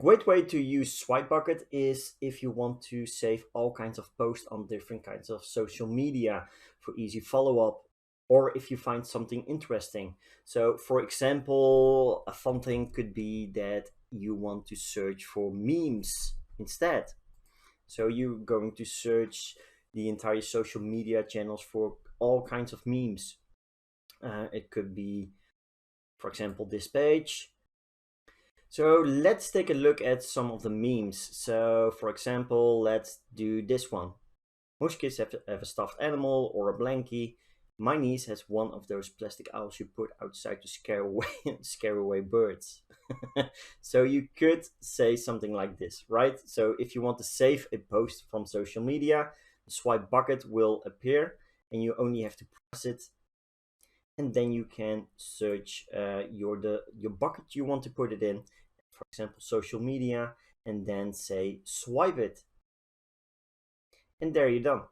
great way to use SwipeBucket is if you want to save all kinds of posts on different kinds of social media for easy follow-up, or if you find something interesting. So for example, a fun thing could be that you want to search for memes instead. So you're going to search the entire social media channels for all kinds of memes. It could be, for example, this page. So let's take a look at some of the memes. So for example, let's do this one. Most kids have a stuffed animal or a blankie. My niece has one of those plastic owls you put outside to scare away birds. So you could say something like this, right? So if you want to save a post from social media, the swipe bucket will appear and you only have to press it, and then you can search your bucket you want to put it in, for example, social media, and then say swipe it. And there you're done.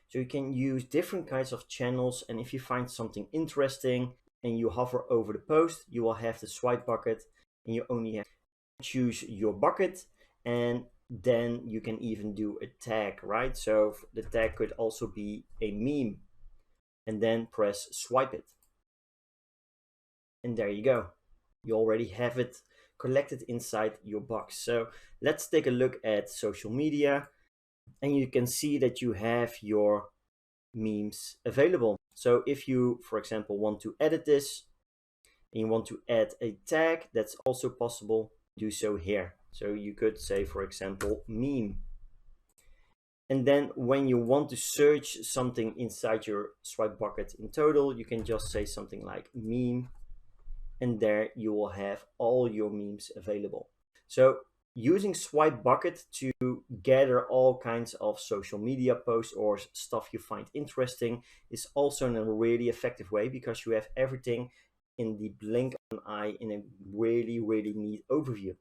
So you can use different kinds of channels, and if you find something interesting and you hover over the post, you will have the swipe bucket, and you only have to choose your bucket, and then you can even do a tag, right? So the tag could also be a meme, and then press swipe it. And there you go. You already have it collected inside your box. So let's take a look at social media, and you can see that you have your memes available. So if you, for example, want to edit this and you want to add a tag, that's also possible. Do so here. So you could say, for example, meme. And then when you want to search something inside your swipe bucket in total, you can just say something like meme, and there you will have all your memes available. So using SwipeBucket to gather all kinds of social media posts or stuff you find interesting is also a really effective way, because you have everything in the blink of an eye in a really, really neat overview.